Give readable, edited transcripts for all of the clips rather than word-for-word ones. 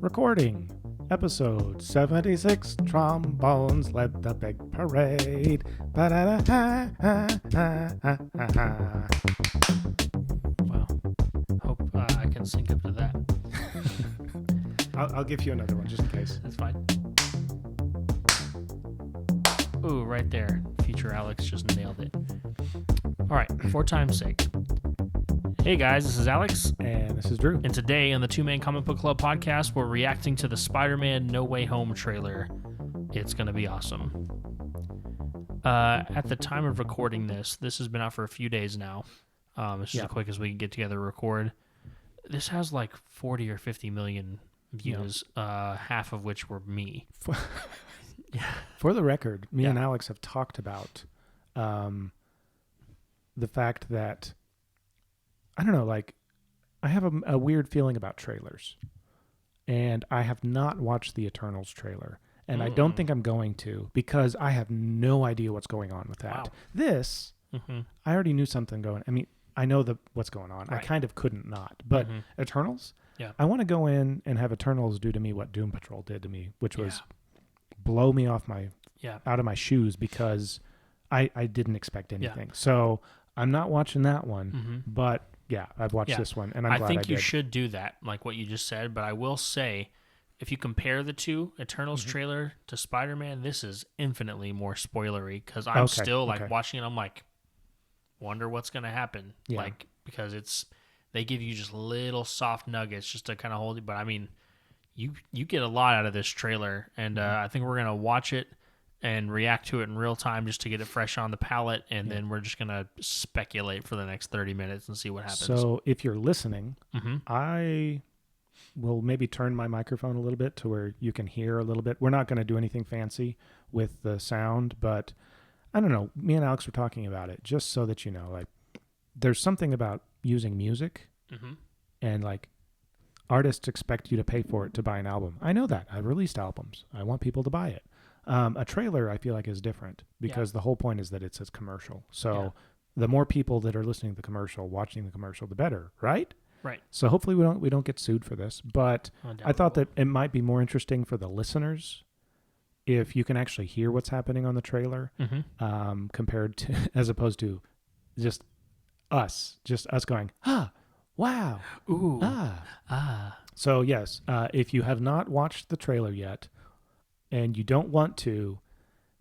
Recording. Episode 76. Trombones led the big parade. Ba-da-da-ha-ha-ha-ha-ha. Wow. Hope I can sync up to that. I'll give you another one just in case. That's fine. Ooh, right there. Future Alex just nailed it. All right, for time's sake. Hey guys, this is Alex. And this is Drew. And today on the Two Man Comic Book Club podcast, we're reacting to the Spider-Man No Way Home trailer. It's going to be awesome. At the time of recording this has been out for a few days now. It's just as quick as we can get together to record. This has like 40 or 50 million views, half of which were me. For the record, me and Alex have talked about the fact that, I don't know, like, I have a weird feeling about trailers. And I have not watched the Eternals trailer. And I don't think I'm going to, because I have no idea what's going on with that. Wow. This, I already knew something going. I mean, I know what's going on. Right. I kind of couldn't not. But Eternals? Yeah. I want to go in and have Eternals do to me what Doom Patrol did to me, which was blow me off out of my shoes, because I didn't expect anything. Yeah. So I'm not watching that one, but I've watched this one, and I'm glad I did. I think you should do that, like what you just said, but I will say, if you compare the two, Eternals trailer to Spider-Man, this is infinitely more spoilery, because I'm still watching it, I'm like, wonder what's going to happen. Yeah. Like, because they give you just little soft nuggets just to kind of hold you, but I mean, you get a lot out of this trailer, and I think we're going to watch it and react to it in real time just to get it fresh on the palate, and then we're just going to speculate for the next 30 minutes and see what happens. So if you're listening, I will maybe turn my microphone a little bit to where you can hear a little bit. We're not going to do anything fancy with the sound, but I don't know. Me and Alex were talking about it, just so that you know, like, there's something about using music and, like, artists expect you to pay for it to buy an album. I know that. I've released albums. I want people to buy it. A trailer, I feel like, is different, because the whole point is that it's a commercial. So the more people that are listening to the commercial, watching the commercial, the better, right? Right. So hopefully we don't get sued for this. But I thought that it might be more interesting for the listeners if you can actually hear what's happening on the trailer, compared to, as opposed to just us going, wow, ooh, So yes, if you have not watched the trailer yet, and you don't want to,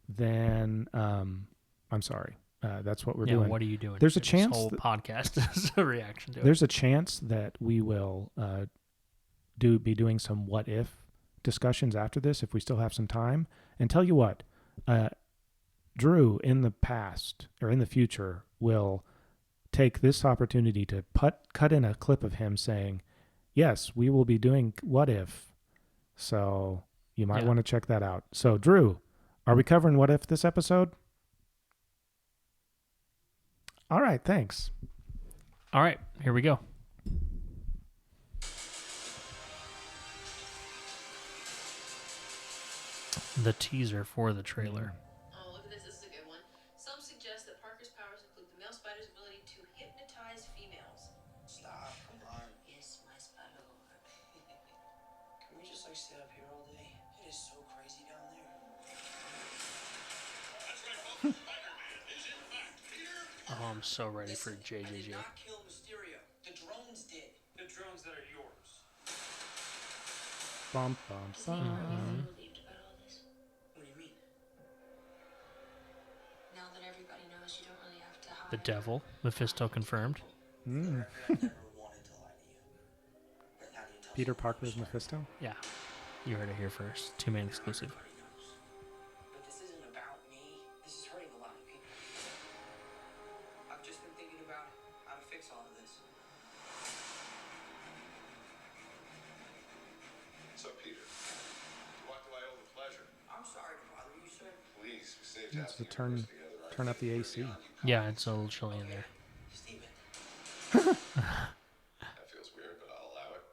then I'm sorry. That's what we're doing. What are you doing? There's a chance this whole podcast is a reaction to it. There's a chance that we will be doing some what if discussions after this, if we still have some time. And tell you what, Drew in the past or in the future will take this opportunity to cut in a clip of him saying, yes, we will be doing what if. So you might want to check that out. So, Drew, are we covering what if this episode? All right, thanks. All right, here we go. The teaser for the trailer. Oh, look at this. This is a good one. Some suggest that Parker's powers include the male spider's ability to hypnotize females. Stop, come on. Yes, my spider. Can we just stay up here all day? It is so crazy down there. That's right, folks. Spider-Man is in fact Peter Parker. Oh, I'm so ready for JJJ. I did not kill Mysterio. The drones did. The drones that are yours. Bum, bum, bum. Relieved about all this. What do you mean? Now that everybody knows, you don't really have to hide. The devil, Mephisto confirmed. I never wanted to lie to you. But now you tell Peter someone Parker's who's Mephisto? Yeah, you heard it here first. Two-man exclusive. everybody knows. But this isn't about me. This is hurting a lot of people. I've just been thinking about how to fix all of this. So, Peter, you walked away over pleasure. I'm sorry to bother you, sir. Please, we saved It's half to the universe together. turn up the AC. Yeah, it's a little chilly in there. Steven. That feels weird, but I'll allow it.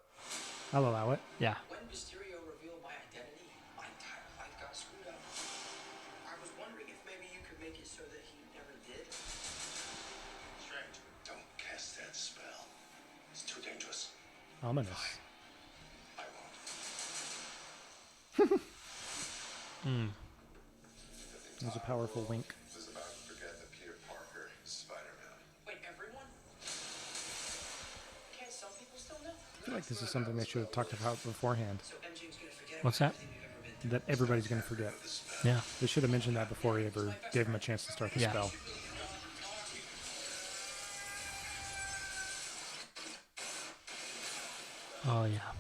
I'll allow it. Yeah. When Mysterio revealed my identity, my entire life got screwed up. I was wondering if maybe you could make it so that he never did. Strange. Don't cast that spell. It's too dangerous. Ominous. I won't. It was a powerful wink. Was about to forget that Peter Parker is Spider-Man. Wait, everyone? Can't some people still know? I feel like this is something they should have talked about beforehand. So MJ's gonna forget What's about that? everything we've ever been through. That everybody's going to forget. Yeah. They should have mentioned that before he ever gave him a chance to start the Yeah. spell. Oh, yeah. What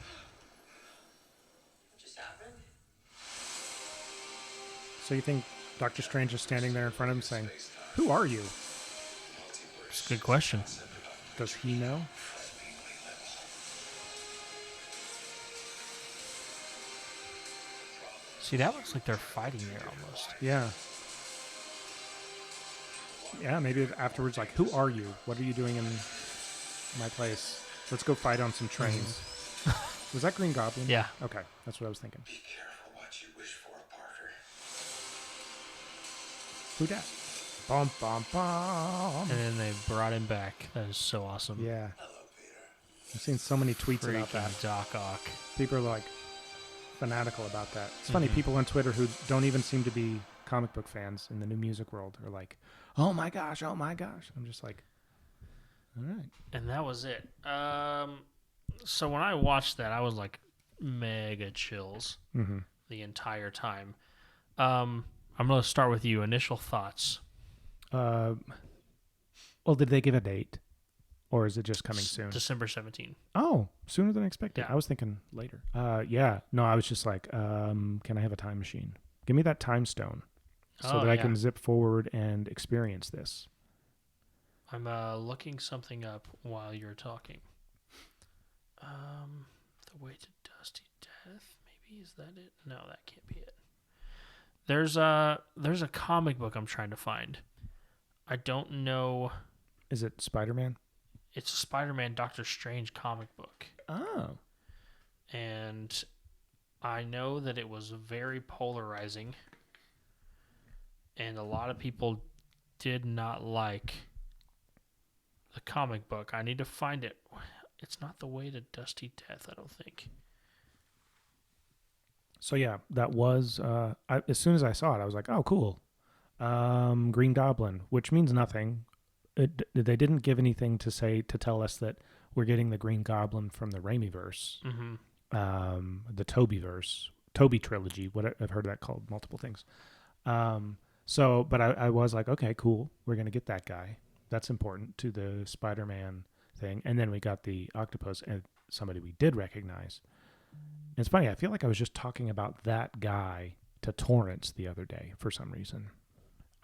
just happened? So you think Doctor Strange is standing there in front of him saying, "Who are you?" It's a good question. Does he know? See, that looks like they're fighting there almost. Yeah. Yeah, maybe afterwards, like, "Who are you? What are you doing in my place? Let's go fight on some trains." Was that Green Goblin? Yeah. Okay, that's what I was thinking. Be careful what you wish for, Parker. Who dat? Bum, bum, bum. And then they brought him back. That is so awesome. Yeah. Hello, Peter. I've seen so many tweets about that. Freaking Doc Ock. People are like fanatical about that. It's funny, people on Twitter who don't even seem to be comic book fans in the new music world are like, oh my gosh. I'm just like, all right. And that was it. So when I watched that, I was like mega chills the entire time. I'm going to start with you. Initial thoughts. Well, did they give a date? Or is it just coming soon? December 17th. Oh, sooner than expected. Yeah. I was thinking later. Yeah. No, I was just like, can I have a time machine? Give me that time stone so that I can zip forward and experience this. I'm looking something up while you're talking. The Way to Dusty Death, maybe, is that it? No, that can't be it. There's a comic book I'm trying to find. I don't know. Is it Spider-Man? It's a Spider-Man Doctor Strange comic book. Oh. And I know that it was very polarizing. And a lot of people did not like the comic book. I need to find it. It's not The Way to Dusty Death, I don't think. So yeah, that was, as soon as I saw it, I was like, oh, cool. Green Goblin, which means nothing. They didn't give anything to tell us that we're getting the Green Goblin from the Raimi-verse, the Toby-verse, Toby trilogy, what I've heard that called multiple things. But I was like, okay, cool. We're going to get that guy. That's important to the Spider-Man thing. And then we got the Octopus and somebody we did recognize. And it's funny. I feel like I was just talking about that guy to Torrance the other day for some reason.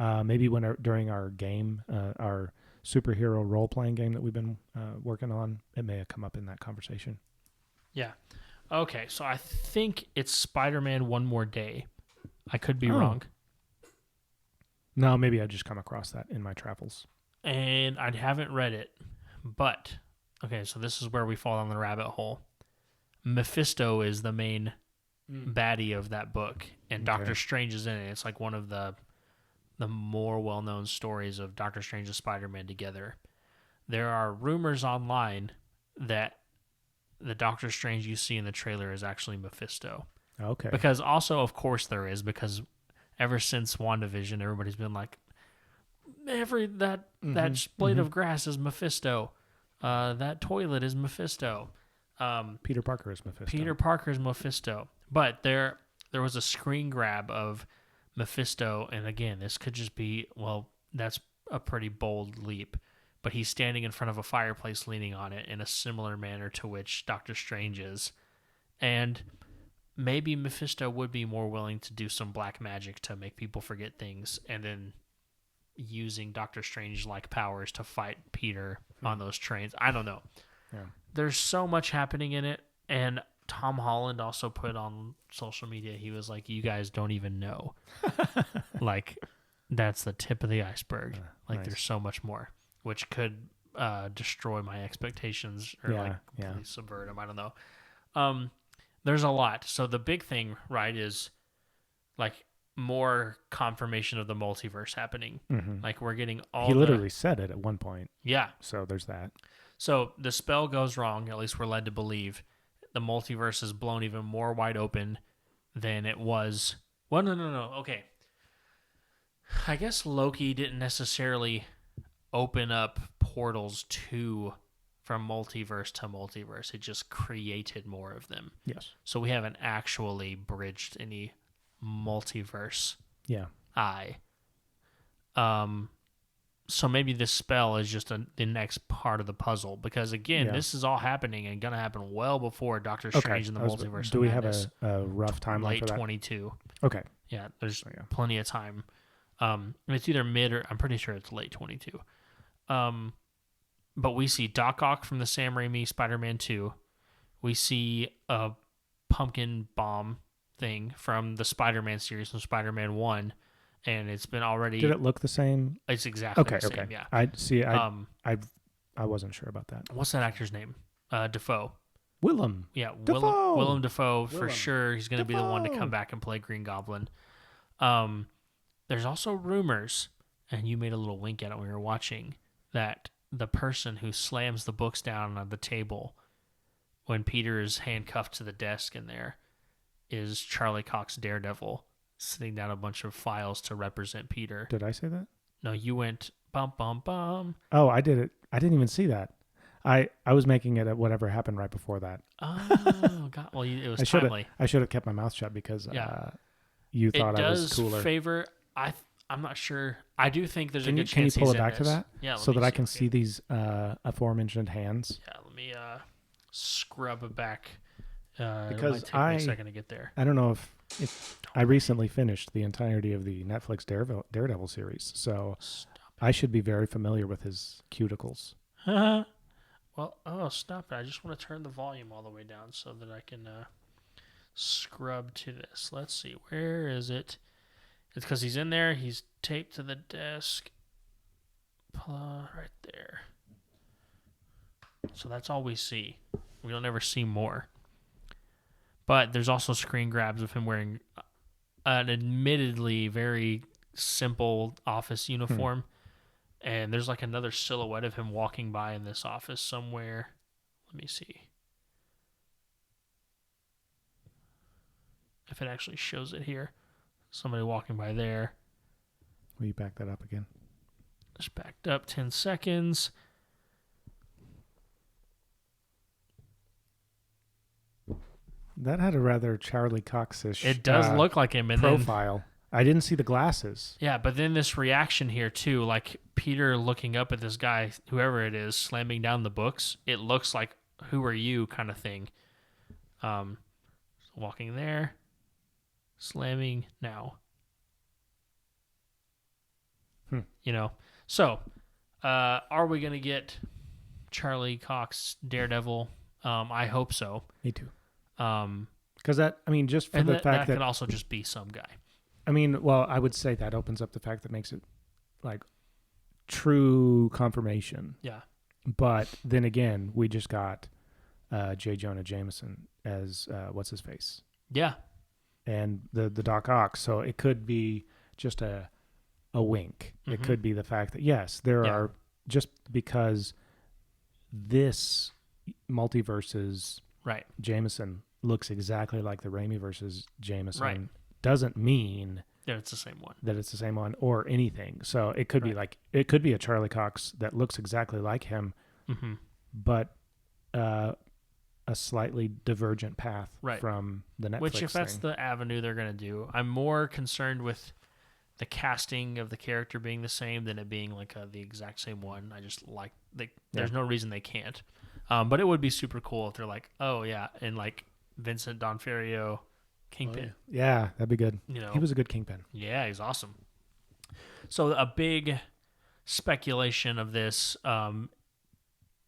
Maybe during our game, our superhero role-playing game that we've been working on, it may have come up in that conversation. Yeah. Okay, so I think it's Spider-Man One More Day. I could be wrong. No, maybe I just come across that in my travels. And I haven't read it, but okay, so this is where we fall down the rabbit hole. Mephisto is the main baddie of that book, and Doctor Strange is in it. It's like one of the more well-known stories of Doctor Strange and Spider-Man together. There are rumors online that the Doctor Strange you see in the trailer is actually Mephisto. Okay. Because also, of course, there is, because ever since WandaVision, everybody's been like, that blade of grass is Mephisto. That toilet is Mephisto. Peter Parker is Mephisto. Peter Parker is Mephisto. But there was a screen grab of Mephisto, and again, this could just be, well, that's a pretty bold leap, but he's standing in front of a fireplace leaning on it in a similar manner to which Doctor Strange is. And maybe Mephisto would be more willing to do some black magic to make people forget things, and then using Doctor Strange-like powers to fight Peter on those trains. I don't know. Yeah. There's so much happening in it, and Tom Holland also put on social media, he was like, you guys don't even know. Like, that's the tip of the iceberg. Nice. There's so much more, which could destroy my expectations or completely subvert them. I don't know. There's a lot. So the big thing, right, is like more confirmation of the multiverse happening. Like we're getting all He literally said it at one point. Yeah. So there's that. So the spell goes wrong, at least we're led to believe. The multiverse is blown even more wide open than it was Well, no. Okay. I guess Loki didn't necessarily open up portals from multiverse to multiverse. It just created more of them. Yes. So we haven't actually bridged any multiverse. Yeah. So maybe this spell is just the next part of the puzzle, because again, this is all happening and gonna happen well before Doctor Strange and the Multiverse. Do we have a rough timeline late for that? 22? Okay. Yeah, there's plenty of time. It's either mid or I'm pretty sure it's late 22. But we see Doc Ock from the Sam Raimi Spider-Man 2. We see a pumpkin bomb thing from the Spider-Man series from Spider-Man 1. And it's been already... Did it look the same? It's exactly the same, yeah. I wasn't sure about that. What's that actor's name? Dafoe. Willem. Yeah, Dafoe. Willem Dafoe, for sure. He's going to be the one to come back and play Green Goblin. There's also rumors, and you made a little wink at it when we were watching, that the person who slams the books down on the table when Peter is handcuffed to the desk in there is Charlie Cox Daredevil, sitting down a bunch of files to represent Peter. Did I say that? No, you went bum bum bum. Oh, I did it. I didn't even see that. I was making it at whatever happened right before that. Oh, God. Well, it was timely. I should have kept my mouth shut because you thought I was cooler. It does favor. I'm not sure. I do think there's a good chance. Can you pull it back this. to that? Yeah. So that I can see these aforementioned hands. Yeah. Let me scrub it back. Because it might take me a second to get there. I don't know if I recently finished the entirety of the Netflix Daredevil series, so I should be very familiar with his cuticles. Well, stop it. I just want to turn the volume all the way down so that I can scrub to this. Let's see. Where is it? It's because he's in there. He's taped to the desk. Right there. So that's all we see. We don't ever see more. But there's also screen grabs of him wearing an admittedly very simple office uniform. And there's like another silhouette of him walking by in this office somewhere. Let me see if it actually shows it here. Somebody walking by there. Will you back that up again? Just backed up 10 seconds. That had a rather Charlie Cox-ish It does look like him. And profile. I didn't see the glasses. Yeah, but then this reaction here too, like Peter looking up at this guy, whoever it is, slamming down the books. It looks like, who are you kind of thing. Walking there, slamming now. So are we going to get Charlie Cox Daredevil? I hope so. Me too. Because just for the fact that that could also just be some guy. I would say that opens up the fact that makes it like true confirmation. Yeah. But then again, we just got J. Jonah Jameson as what's his face. Yeah. And the Doc Ock. So it could be just a wink. Mm-hmm. It could be the fact that yes, there are, just because this multiverse's Jameson looks exactly like the Raimi versus Jameson, doesn't mean that it's the same one. That it's the same one or anything. So it could be like, it could be a Charlie Cox that looks exactly like him, but a slightly divergent path from the Netflix Which, if that's the avenue they're going to do, I'm more concerned with the casting of the character being the same than it being like the exact same one. I just like, there's no reason they can't. But it would be super cool if they're like, oh yeah, and like Vincent D'Onofrio, Kingpin. Yeah, that'd be good. He was a good Kingpin. Yeah, he's awesome. So a big speculation of this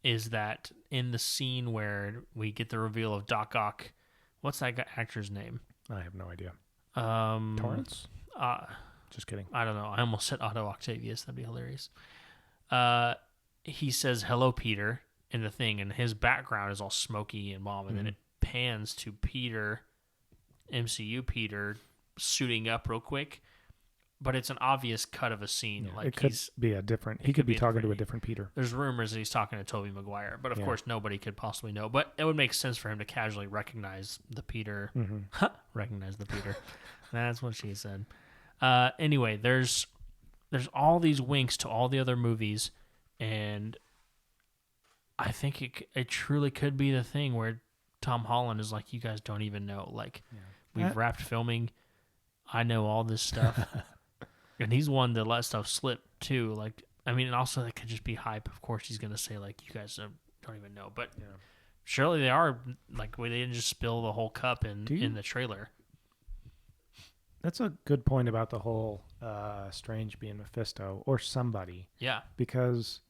is that in the scene where we get the reveal of Doc Ock, what's that actor's name? I have no idea. Torrance? Just kidding. I don't know. I almost said Otto Octavius. That'd be hilarious. He says, "Hello, Peter," in the thing, and his background is all smoky and bomb, and then it pans to Peter, MCU Peter, suiting up real quick. but it's an obvious cut of a scene. Yeah, like it could he's be a different. He could could be be a talking to a different- different Peter. there's rumors that he's talking to Tobey Maguire, but of Yeah. course nobody could possibly know. But it would make sense for him to casually recognize the Peter. Mm-hmm. Recognize the Peter. That's what she said. Anyway, there's all these winks to all the other movies, and I think it truly could be the thing where Tom Holland is like, you guys don't even know. Like, we've wrapped filming. I know all this stuff. And he's one to let stuff slip, too. Like, I mean, and also it could just be hype. Of course, he's going to say, like, you guys don't even know. But surely they are, like, they didn't just spill the whole cup in the trailer. That's a good point about the whole Strange being Mephisto or somebody. Yeah. Because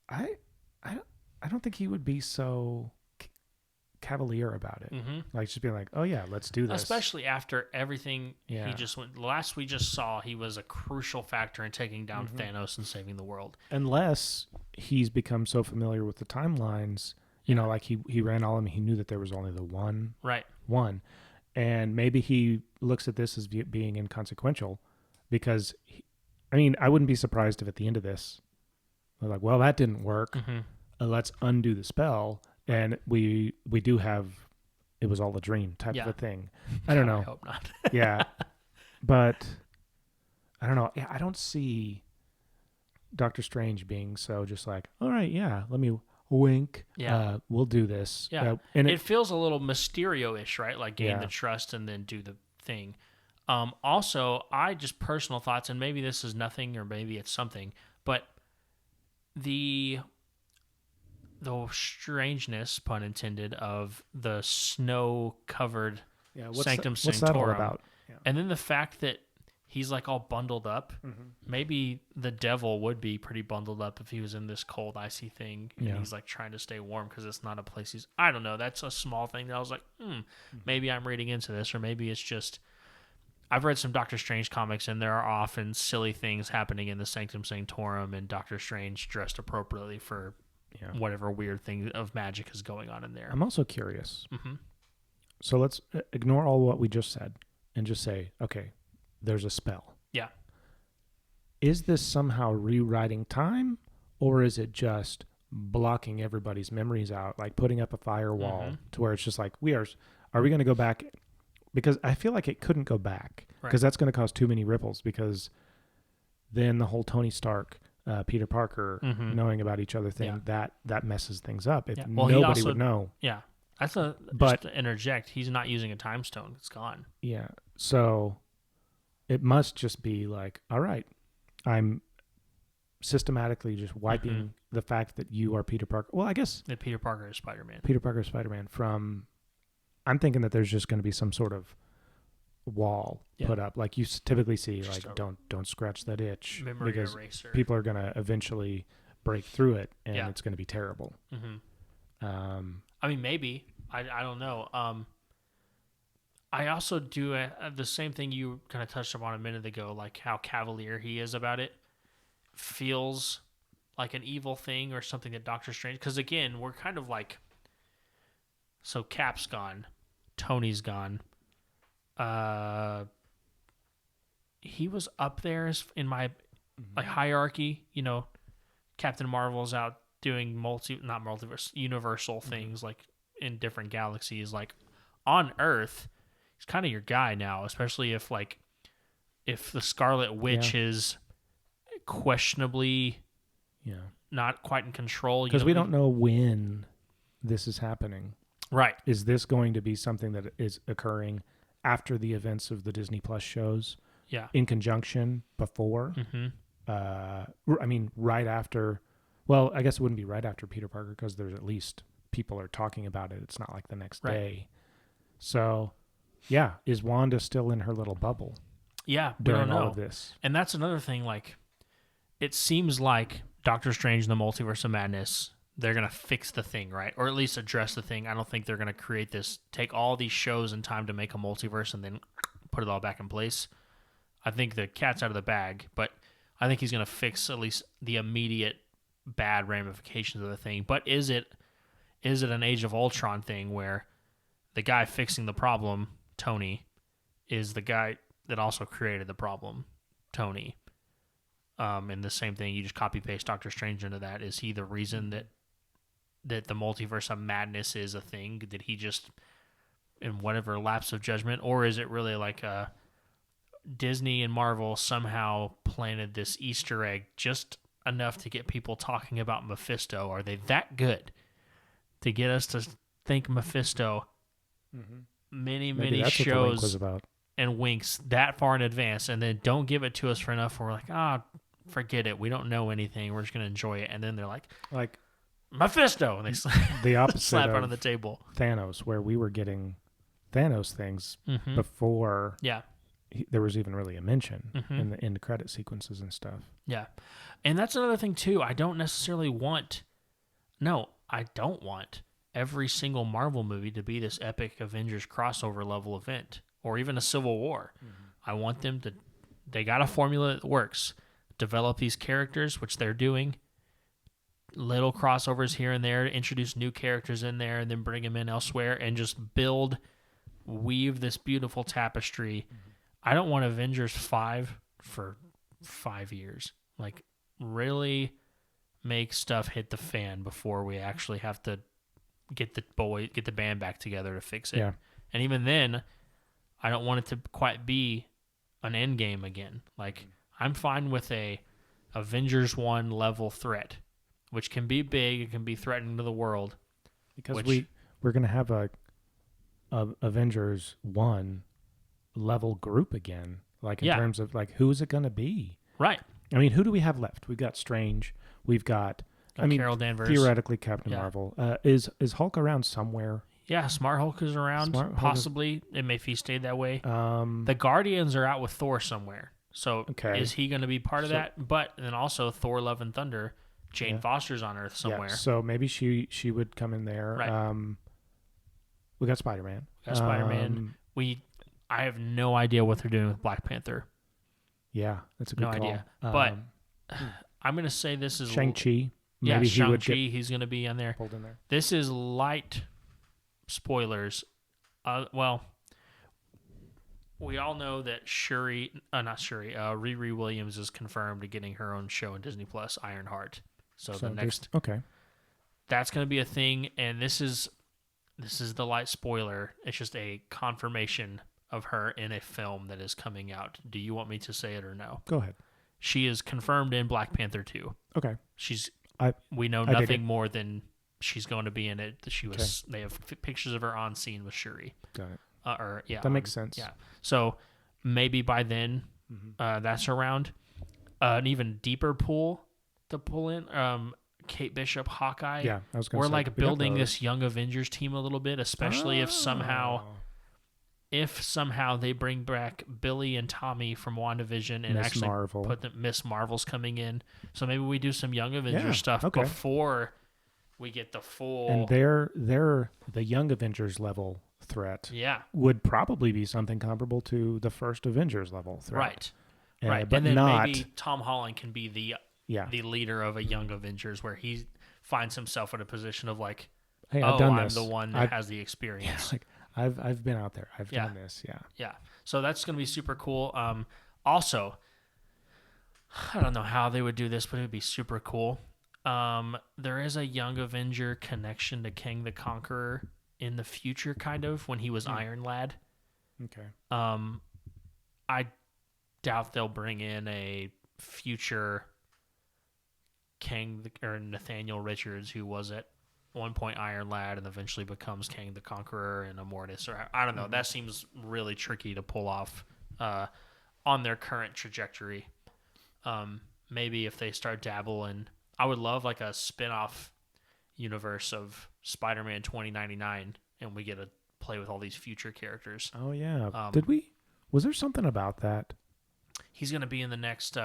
I don't think he would be so cavalier about it. Mm-hmm. Like just being like, oh yeah, let's do this. Especially after everything Yeah. he just went. Last we just saw, he was a crucial factor in taking down Thanos and saving the world. Unless he's become so familiar with the timelines, you know, like he ran all of them. He knew that there was only the one. Right. And maybe he looks at this as being inconsequential because, I wouldn't be surprised if at the end of this, they're like, well, that didn't work. Mm-hmm. Let's undo the spell. And we do have, it was all a dream type of a thing. I don't know. I hope not. Yeah. But I don't know. Yeah, I don't see Doctor Strange being so just like, all right, yeah, let me wink. Yeah. We'll do this. Yeah. And it feels a little Mysterio-ish, right? Like gain the trust and then do the thing. Also, I just personal thoughts, and maybe this is nothing or maybe it's something, but the strangeness, pun intended, of the snow-covered Sanctum what's that all Sanctorum. about? Yeah. And then the fact that he's like all bundled up. Mm-hmm. Maybe the devil would be pretty bundled up if he was in this cold, icy thing. And he's like trying to stay warm because it's not a place he's... I don't know. That's a small thing that I was like, maybe I'm reading into this, or maybe it's just... I've read some Doctor Strange comics, and there are often silly things happening in the Sanctum Sanctorum, and Doctor Strange dressed appropriately for whatever weird thing of magic is going on in there. I'm also curious. Mm-hmm. So let's ignore all what we just said and just say, okay, there's a spell. Yeah. Is this somehow rewriting time, or is it just blocking everybody's memories out, like putting up a firewall to where it's just like, are we going to go back? Because I feel like it couldn't go back because that's going to cause too many ripples, because then the whole Tony Stark, Peter Parker knowing about each other thing, that messes things up. If nobody would know. Yeah. Just to interject, he's not using a time stone. It's gone. Yeah. So it must just be like, all right, I'm systematically just wiping the fact that you are Peter Parker. Well, I guess that Peter Parker is Spider-Man. Peter Parker is Spider-Man from... I'm thinking that there's just going to be some sort of wall put up, like you typically see, just like don't scratch that itch, because eraser. People are going to eventually break through it, and it's going to be terrible. I mean, maybe I don't know. I also do the same thing you kind of touched upon a minute ago, like how cavalier he is about it. Feels like an evil thing or something that Doctor Strange. Because again, we're kind of like, so Cap's gone. Tony's gone. He was up there in my like hierarchy. You know, Captain Marvel's out doing universal things like in different galaxies. Like on Earth, he's kind of your guy now, especially if the Scarlet Witch is questionably not quite in control. Because we don't know when this is happening. Right. Is this going to be something that is occurring after the events of the Disney Plus shows? Yeah. In conjunction, before? Right after... Well, I guess it wouldn't be right after Peter Parker, because there's at least people are talking about it. It's not like the next day. So, yeah. Is Wanda still in her little bubble? Yeah. During all of this? And that's another thing, like, it seems like Doctor Strange and the Multiverse of Madness... They're going to fix the thing, right? Or at least address the thing. I don't think they're going to create this, take all these shows and time to make a multiverse and then put it all back in place. I think the cat's out of the bag, but I think he's going to fix at least the immediate bad ramifications of the thing. But is it an Age of Ultron thing where the guy fixing the problem, Tony, is the guy that also created the problem, Tony. And the same thing, you just copy paste Doctor Strange into that. Is he the reason that the multiverse of madness is a thing? Did he just, in whatever lapse of judgment, or is it really like Disney and Marvel somehow planted this Easter egg just enough to get people talking about Mephisto? Are they that good to get us to think Mephisto many Maybe that's what the link was shows about. and winks that far in advance, and then don't give it to us for enough where we're like, forget it, we don't know anything, we're just going to enjoy it, and then they're like Mephisto, and they The opposite slap it of on the table. Thanos, where we were getting Thanos things before there was even really a mention in the credit sequences and stuff. Yeah. And that's another thing too. I don't want every single Marvel movie to be this epic Avengers crossover level event or even a Civil War. I want them to, they got a formula that works. Develop these characters, which they're doing. Little crossovers here and there, introduce new characters in there and then bring them in elsewhere and just weave this beautiful tapestry. I don't want Avengers 5 for 5 years. Like, really make stuff hit the fan before we actually have to get the band back together to fix it. Yeah. And even then, I don't want it to quite be an end game again. Like, I'm fine with a Avengers 1 level threat, which can be big, it can be threatening to the world. Because we're going to have a Avengers 1 level group again. Like, in terms of, like, who is it going to be? Right. I mean, who do we have left? We've got Strange. We've got Carol Danvers. Theoretically, Captain Marvel. Is Hulk around somewhere? Yeah, Smart Hulk is around. Possibly. It may stay that way. The Guardians are out with Thor somewhere. So is he going to be part of that? But then also Thor Love and Thunder, Jane Foster's on Earth somewhere. Yeah, so maybe she would come in there. Right. We got Spider-Man. I have no idea what they're doing with Black Panther. Yeah, that's a good call. No idea. But I'm going to say this is... Shang-Chi. Maybe Shang-Chi, he's going to be on there. Pulled in there. This is light spoilers. We all know that Riri Williams is confirmed to getting her own show on Disney Plus, Ironheart. So the next... Okay. That's going to be a thing, and this is the light spoiler. It's just a confirmation of her in a film that is coming out. Do you want me to say it or no? Go ahead. She is confirmed in Black Panther 2. Okay. We know nothing more than she's going to be in it. They have pictures of her on scene with Shuri. Got it. That makes sense. Yeah. So maybe by then that's around. An even deeper pool to pull in. Kate Bishop, Hawkeye. Yeah, I was going to say. We're like building this Young Avengers team a little bit, especially if somehow they bring back Billy and Tommy from WandaVision and put them. Miss Marvel's coming in, so maybe we do some Young Avengers stuff before we get the full. And they're the Young Avengers level threat. Yeah, would probably be something comparable to the first Avengers level threat. Right. Right, but and then not, maybe Tom Holland can be the leader of a Young Avengers, where he finds himself in a position of like, hey, I'm the one that has the experience. Yeah, like I've been out there. I've done this. Yeah. Yeah. So that's going to be super cool. Also, I don't know how they would do this, but it would be super cool. There is a Young Avenger connection to King the Conqueror in the future, kind of, when he was Iron Lad. Okay. I doubt they'll bring in a future King or Nathaniel Richards, who was at one point Iron Lad and eventually becomes King the Conqueror and Immortus, or I don't know. That seems really tricky to pull off on their current trajectory. Maybe if they start dabbling, I would love like a spin-off universe of Spider-Man 2099 and we get to play with all these future characters. Oh yeah. Was there something about that? He's going to be in the next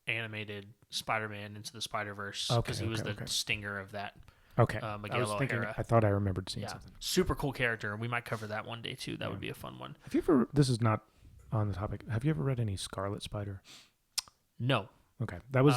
animated Spider-Man Into the Spider-Verse because he was the stinger of that. Okay. Miguel O'Hara. I thought I remembered seeing something. Super cool character. We might cover that one day too. That would be a fun one. Have you ever? This is not on the topic. Have you ever read any Scarlet Spider? No. Okay. That was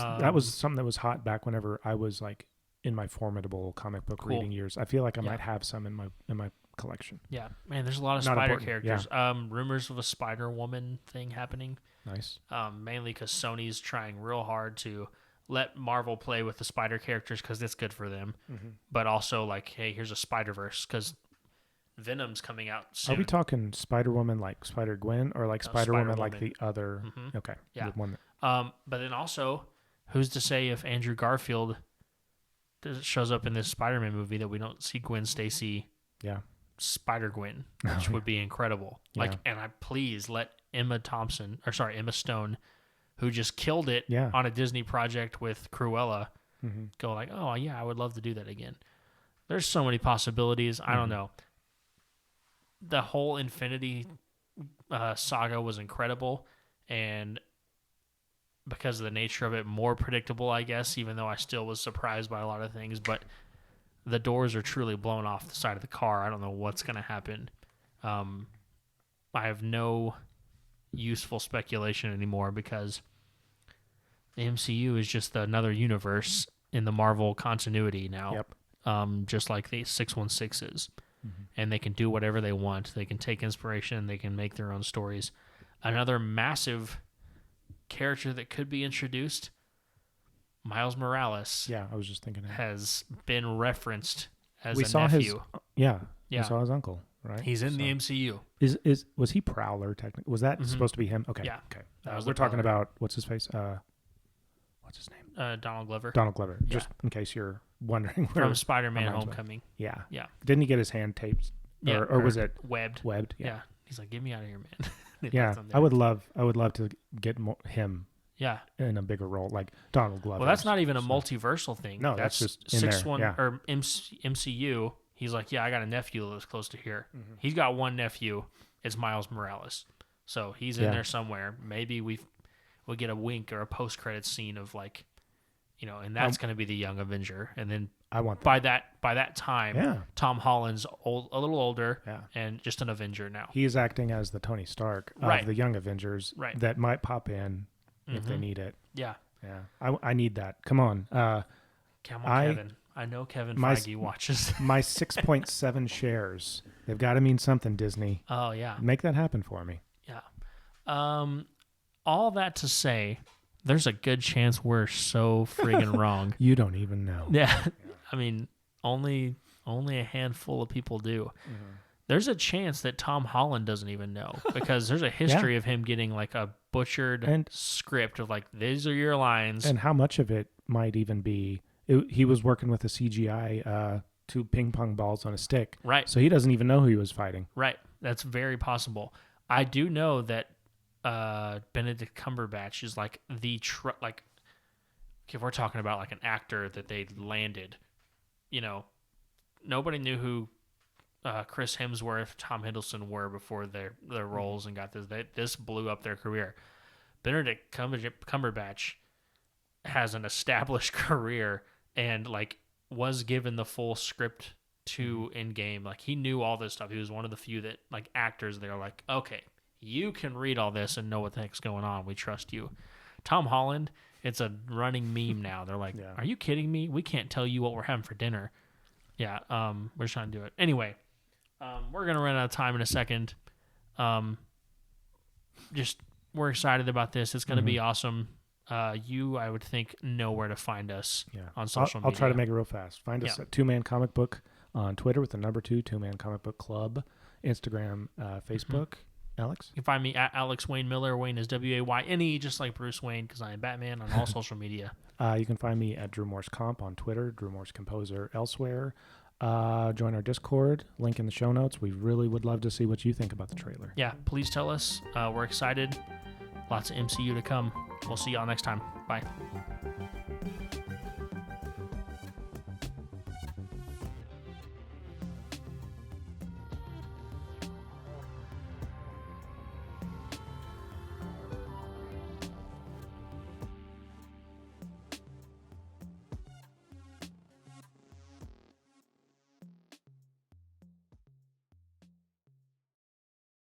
something that was hot back whenever I was like in my formidable comic book reading years. I feel like I might have some in my collection. Yeah, man, there's a lot of Not spider important, characters. Rumors of a Spider-Woman thing happening. Nice. Mainly because Sony's trying real hard to let Marvel play with the spider characters because it's good for them. But also, like, hey, here's a Spider-Verse because Venom's coming out soon. Are we talking Spider-Woman like Spider-Gwen or like Spider-Woman like Spider-Woman. the other? Okay. Yeah. The one But then also, who's to say if Andrew Garfield shows up in this Spider-Man movie that we don't see Gwen Stacy yeah. Spider-Gwen, which would be incredible. Like, Yeah. and I please let Emma Stone, who just killed it Yeah. on a Disney project with Cruella, go like, oh yeah, I would love to do that again. There's so many possibilities. I don't know. The whole Infinity saga was incredible, and because of the nature of it, more predictable, I guess, even though I still was surprised by a lot of things. But the doors are truly blown off the side of the car. I don't know what's going to happen. I have no useful speculation anymore because the MCU is just another universe in the Marvel continuity now. Yep. Just like the 616 is. And they can do whatever they want. They can take inspiration. They can make their own stories. Another massive character that could be introduced, Miles Morales. Yeah, I was just thinking that. Has been referenced as We a saw nephew. Yeah. Yeah. We saw his uncle, right? He's in the MCU. Was he Prowler technically? Was that supposed to be him? Okay. Yeah. Okay. That was We're the talking Prowler. about what's his face? What's his name? Donald Glover. Donald Glover. Yeah. Just in case you're wondering where From Spider-Man Reminds me. Homecoming. Yeah. Yeah. Didn't he get his hand taped? Yeah. Or was it webbed? webbed? Yeah. He's like, get me out of here, man. He Yeah. left him there. I would love to get him Yeah. in a bigger role, like Donald Glover. Well, that's not even a multiversal thing. No, that's just in six there, one yeah. or MCU. He's like, yeah, I got a nephew that lives close to here. Mm-hmm. He's got one nephew. It's Miles Morales. So he's in Yeah. there somewhere. Maybe we'll get a wink or a post credit scene of like, and that's going to be the young Avenger. And then I want that. by that time, Yeah. Tom Holland's a little older, Yeah. and just an Avenger now. He is acting as the Tony Stark of Right. the Young Avengers Right. that might pop in if they Mhm. need it. Yeah. Yeah. I need that. Come on. Come on, Kevin. I know Kevin Feige watches. My 6.7 shares. They've got to mean something, Disney. Oh, yeah. Make that happen for me. Yeah. All that to say, there's a good chance we're so friggin' wrong. You don't even know. Yeah. I mean, only a handful of people do. There's a chance that Tom Holland doesn't even know because there's a history of him getting like a butchered script of like, these are your lines. And how much of it might even be, he was working with a CGI, 2 ping pong balls on a stick. Right. So he doesn't even know who he was fighting. Right. That's very possible. I do know that Benedict Cumberbatch is like like, if we're talking about like an actor that they landed, nobody knew who Chris Hemsworth, Tom Hiddleston were before their roles and got this. This blew up their career. Benedict Cumberbatch has an established career and like was given the full script to in game. Like he knew all this stuff. He was one of the few that like actors. They're like, okay, you can read all this and know what the heck's going on. We trust you. Tom Holland, it's a running meme now. They're like, are you kidding me? We can't tell you what we're having for dinner. Yeah, we're just trying to do it. Anyway, we're going to run out of time in a second. We're excited about this. It's going to be awesome. I would think, know where to find us on social media. I'll try to make it real fast. Find us at 2Man Comic Book on Twitter with the number 2, 2Man Comic Book Club, Instagram, Facebook. Alex? You can find me at Alex Wayne Miller. Wayne is Wayne, just like Bruce Wayne, because I am Batman on all social media. You can find me at Drew Morse Comp on Twitter, Drew Morse Composer elsewhere. Join our Discord, link in the show notes. We really would love to see what you think about the trailer. Yeah, please tell us. We're excited. Lots of MCU to come. We'll see y'all next time. Bye.